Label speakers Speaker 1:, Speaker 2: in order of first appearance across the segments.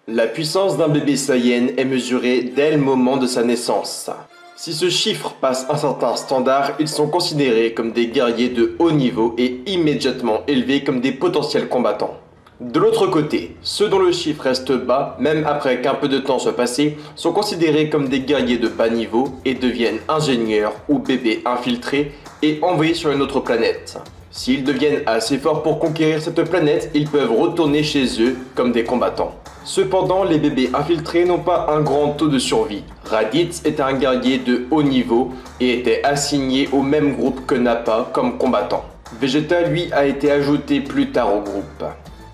Speaker 1: La puissance d'un bébé Saiyan est mesurée dès le moment de sa naissance. Si ce chiffre passe un certain standard, ils sont considérés comme des guerriers de haut niveau et immédiatement élevés comme des potentiels combattants. De l'autre côté, ceux dont le chiffre reste bas, même après qu'un peu de temps soit passé, sont considérés comme des guerriers de bas niveau et deviennent ingénieurs ou bébés infiltrés et envoyés sur une autre planète. S'ils deviennent assez forts pour conquérir cette planète, ils peuvent retourner chez eux comme des combattants. Cependant, les bébés infiltrés n'ont pas un grand taux de survie. Raditz est un guerrier de haut niveau et était assigné au même groupe que Nappa comme combattant. Vegeta, lui, a été ajouté plus tard au groupe.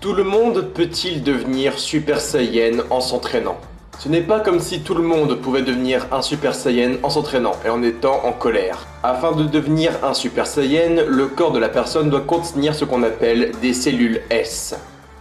Speaker 1: Tout le monde peut-il devenir Super Saiyan en s'entraînant? Ce n'est pas comme si tout le monde pouvait devenir un Super Saiyan en s'entraînant et en étant en colère. Afin de devenir un Super Saiyan, le corps de la personne doit contenir ce qu'on appelle des cellules S.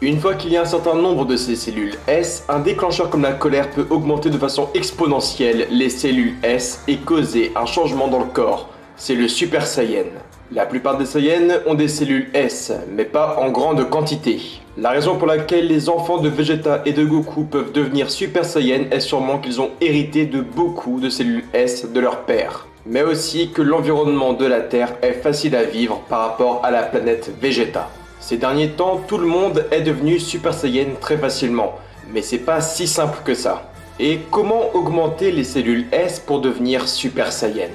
Speaker 1: Une fois qu'il y a un certain nombre de ces cellules S, un déclencheur comme la colère peut augmenter de façon exponentielle les cellules S et causer un changement dans le corps. C'est le Super Saiyan. La plupart des Saiyans ont des cellules S, mais pas en grande quantité. La raison pour laquelle les enfants de Vegeta et de Goku peuvent devenir Super Saiyan est sûrement qu'ils ont hérité de beaucoup de cellules S de leur père. Mais aussi que l'environnement de la Terre est facile à vivre par rapport à la planète Vegeta. Ces derniers temps, tout le monde est devenu Super Saiyan très facilement, mais c'est pas si simple que ça. Et comment augmenter les cellules S pour devenir Super Saiyan?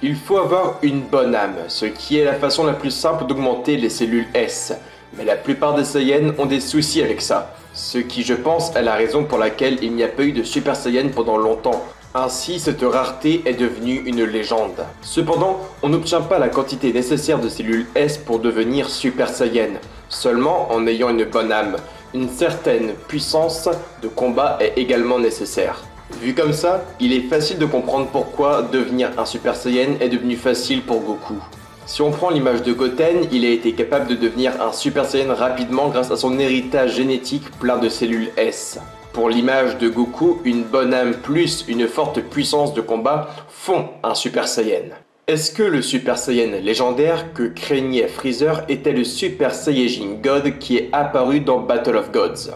Speaker 1: Il faut avoir une bonne âme, ce qui est la façon la plus simple d'augmenter les cellules S. Mais la plupart des Saiyans ont des soucis avec ça, ce qui je pense est la raison pour laquelle il n'y a pas eu de Super Saiyan pendant longtemps. Ainsi, cette rareté est devenue une légende. Cependant, on n'obtient pas la quantité nécessaire de cellules S pour devenir Super Saiyan, seulement en ayant une bonne âme. Une certaine puissance de combat est également nécessaire. Vu comme ça, il est facile de comprendre pourquoi devenir un Super Saiyan est devenu facile pour Goku. Si on prend l'image de Goten, il a été capable de devenir un Super Saiyan rapidement grâce à son héritage génétique plein de cellules S. Pour l'image de Goku, une bonne âme plus une forte puissance de combat font un Super Saiyan. Est-ce que le Super Saiyan légendaire que craignait Freezer était le Super Saiyajin God qui est apparu dans Battle of Gods?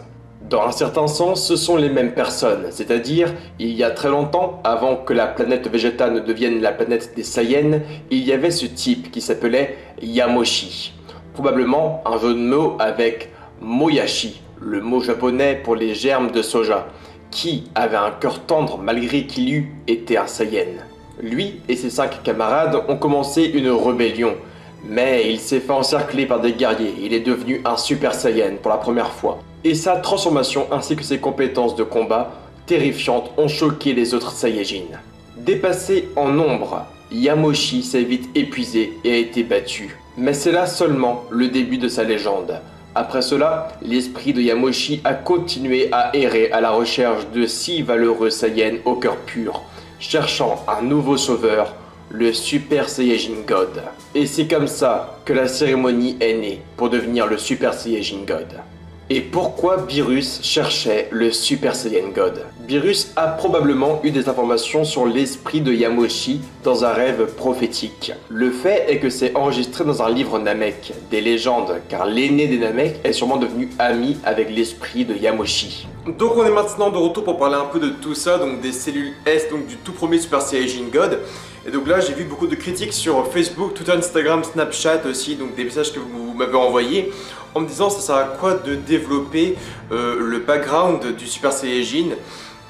Speaker 1: Dans un certain sens, ce sont les mêmes personnes, c'est-à-dire, il y a très longtemps, avant que la planète Vegeta ne devienne la planète des Saiyans, il y avait ce type qui s'appelait Yamoshi. Probablement un jeu de mots avec Moyashi, le mot japonais pour les germes de soja, qui avait un cœur tendre malgré qu'il eût été un Saiyan. Lui et ses 5 camarades ont commencé une rébellion, mais il s'est fait encercler par des guerriers et il est devenu un Super Saiyan pour la première fois. Et sa transformation ainsi que ses compétences de combat terrifiantes ont choqué les autres Saiyajins. Dépassé en nombre, Yamoshi s'est vite épuisé et a été battu. Mais c'est là seulement le début de sa légende. Après cela, l'esprit de Yamoshi a continué à errer à la recherche de 6 valeureux Saiyans au cœur pur, cherchant un nouveau sauveur, le Super Saiyajin God. Et c'est comme ça que la cérémonie est née pour devenir le Super Saiyajin God. Et pourquoi Beerus cherchait le Super Saiyan God? Beerus a probablement eu des informations sur l'esprit de Yamoshi dans un rêve prophétique. Le fait est que c'est enregistré dans un livre Namek, des légendes, car l'aîné des Namek est sûrement devenu ami avec l'esprit de Yamoshi. Donc on est maintenant de retour pour parler un peu de tout ça, donc des cellules S, donc du tout premier Super Saiyajin God. Et donc là j'ai vu beaucoup de critiques sur Facebook, Twitter, Instagram, Snapchat aussi, donc des messages que vous m'avez envoyés en me disant ça sert à quoi de développer le background du Super Saiyajin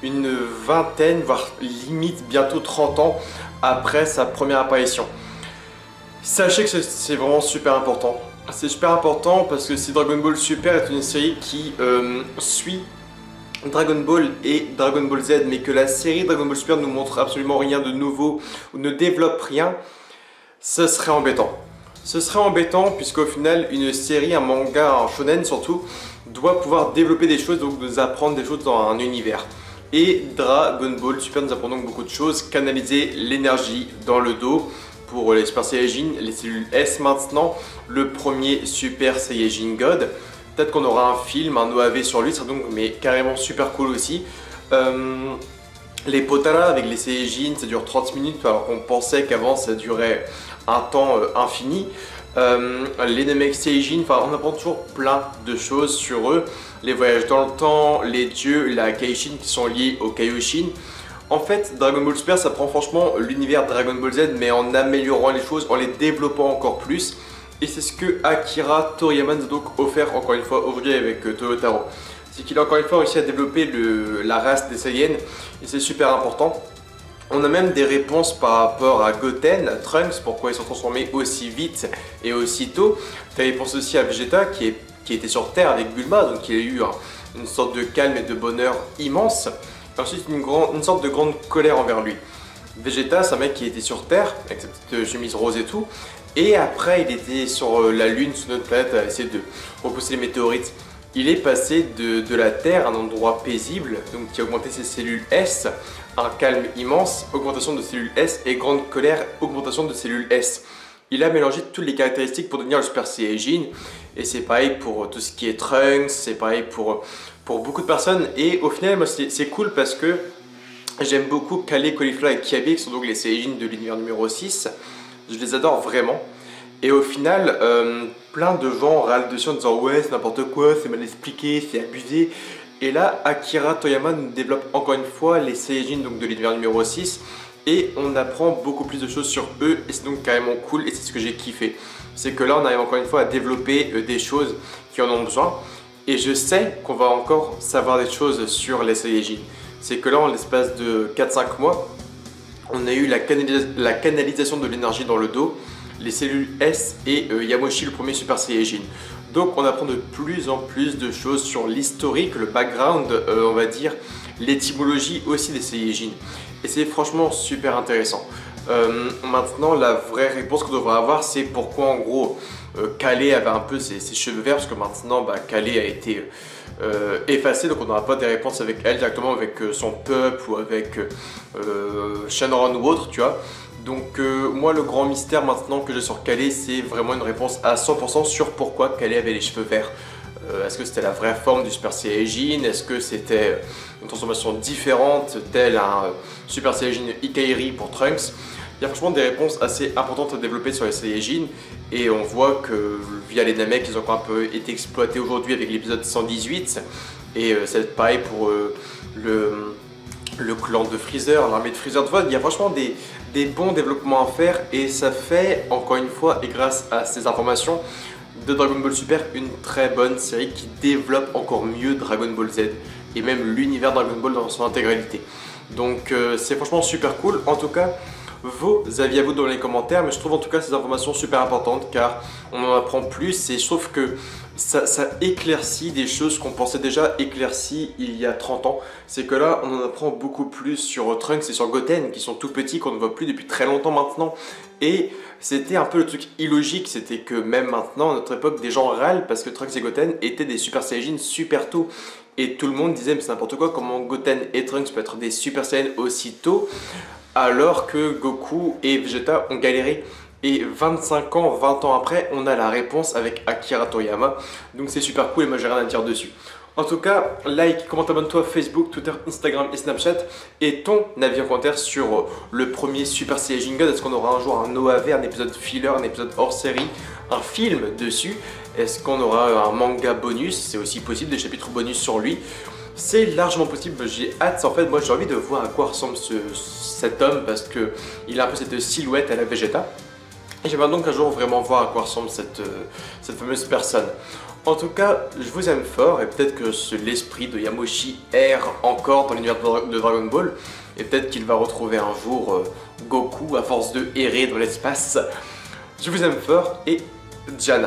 Speaker 1: une vingtaine, voire limite bientôt 30 ans après sa première apparition. Sachez que c'est vraiment super important. C'est super important parce que si Dragon Ball Super est une série qui suit Dragon Ball et Dragon Ball Z, mais que la série Dragon Ball Super ne nous montre absolument rien de nouveau ou ne développe rien, ce serait embêtant. Ce serait embêtant puisqu'au final, une série, un manga, un shonen surtout, doit pouvoir développer des choses, donc nous apprendre des choses dans un univers. Et Dragon Ball Super nous apprend donc beaucoup de choses, canaliser l'énergie dans le dos pour les Super Saiyajin, les cellules S maintenant, le premier Super Saiyajin God. Peut-être qu'on aura un film, un OAV sur lui, ça donc mais carrément super cool aussi. Les Potara avec les Saiyajin, ça dure 30 minutes alors qu'on pensait qu'avant ça durait un temps infini. Les Namek Saiyajin, enfin on apprend toujours plein de choses sur eux. Les voyages dans le temps, les dieux, la Kaishin qui sont liés au Kaioshin. En fait, Dragon Ball Super, ça prend franchement l'univers Dragon Ball Z, mais en améliorant les choses, en les développant encore plus. Et c'est ce que Akira Toriyama nous a donc offert encore une fois aujourd'hui avec Toyotaro. C'est qu'il a encore une fois réussi à développer la race des Saiyans, et c'est super important. On a même des réponses par rapport à Goten, à Trunks, pourquoi ils sont transformés aussi vite et aussi tôt. Des réponses aussi à Vegeta qui était sur Terre avec Bulma, donc il a eu une sorte de calme et de bonheur immense. Ensuite une sorte de grande colère envers lui. Vegeta, c'est un mec qui était sur Terre, avec sa petite chemise rose et tout. Et après il était sur la Lune, sur notre planète, à essayer de repousser les météorites. Il est passé de la Terre à un endroit paisible, donc qui a augmenté ses cellules S, un calme immense, augmentation de cellules S, et grande colère, augmentation de cellules S. Il a mélangé toutes les caractéristiques pour devenir le Super Saiyajin, et c'est pareil pour tout ce qui est Trunks, c'est pareil pour beaucoup de personnes, et au final, moi c'est cool parce que j'aime beaucoup Kale, Caulifla et Kiabe, qui sont donc les Saiyajin de l'univers numéro 6, je les adore vraiment. Et au final, plein de gens râlent dessus en disant ouais c'est n'importe quoi, c'est mal expliqué, c'est abusé. Et là, Akira Toriyama nous développe encore une fois les Saiyajin donc de l'univers numéro 6 et on apprend beaucoup plus de choses sur eux et c'est donc carrément cool et c'est ce que j'ai kiffé. C'est que là on arrive encore une fois à développer des choses qui en ont besoin et je sais qu'on va encore savoir des choses sur les Saiyajin. C'est que là en l'espace de 4-5 mois, on a eu la canalisation de l'énergie dans le dos, les cellules S et Yamoshi, le premier Super Saiyajin. Donc on apprend de plus en plus de choses sur l'historique, le background, on va dire, l'étymologie aussi des Saiyajin. Et c'est franchement super intéressant. Maintenant, la vraie réponse qu'on devrait avoir, c'est pourquoi en gros Kale avait un peu ses cheveux verts, parce que maintenant Kale a été effacée, donc on n'aura pas des réponses avec elle directement, avec son peuple ou avec Shenron ou autre, tu vois. Donc moi le grand mystère maintenant que j'ai sur Kale, c'est vraiment une réponse à 100% sur pourquoi Kale avait les cheveux verts. Est-ce que c'était la vraie forme du Super Saiyajin? Est-ce que c'était une transformation différente, tel un Super Saiyajin Ikairi pour Trunks? Il y a franchement des réponses assez importantes à développer sur les Saiyajin et on voit que via les Namek, ils ont encore un peu été exploités aujourd'hui avec l'épisode 118 et c'est pareil pour le clan de Freezer, l'armée de Freezer. Il y a franchement des bons développements à faire et ça fait encore une fois et grâce à ces informations de Dragon Ball Super une très bonne série qui développe encore mieux Dragon Ball Z et même l'univers Dragon Ball dans son intégralité. Donc c'est franchement super cool. En tout cas, vos avis à vous dans les commentaires, mais je trouve en tout cas ces informations super importantes car on en apprend plus et je trouve que ça éclaircit des choses qu'on pensait déjà éclaircies il y a 30 ans. C'est que là on en apprend beaucoup plus sur Trunks et sur Goten qui sont tout petits, qu'on ne voit plus depuis très longtemps maintenant. Et c'était un peu le truc illogique, c'était que même maintenant à notre époque des gens râlent parce que Trunks et Goten étaient des Super Saiyajin super tôt. Et tout le monde disait mais c'est n'importe quoi, comment Goten et Trunks peuvent être des Super Saiyans aussitôt alors que Goku et Vegeta ont galéré. Et 25 ans, 20 ans après, on a la réponse avec Akira Toriyama. Donc c'est super cool et moi j'ai rien à dire dessus. En tout cas, like, commente, abonne-toi Facebook, Twitter, Instagram et Snapchat. Et ton avis en commentaire sur le premier Super Saiyajin God. Est-ce qu'on aura un jour un OAV, un épisode filler, un épisode hors série, un film dessus? Est-ce qu'on aura un manga bonus? C'est aussi possible, des chapitres bonus sur lui. C'est largement possible, j'ai hâte. En fait, moi j'ai envie de voir à quoi ressemble cet homme parce qu'il a un peu cette silhouette à la Vegeta. Et j'aimerais donc un jour vraiment voir à quoi ressemble cette fameuse personne. En tout cas, je vous aime fort et peut-être que l'esprit de Yamoshi erre encore dans l'univers de Dragon Ball. Et peut-être qu'il va retrouver un jour Goku à force de errer dans l'espace. Je vous aime fort et Diana.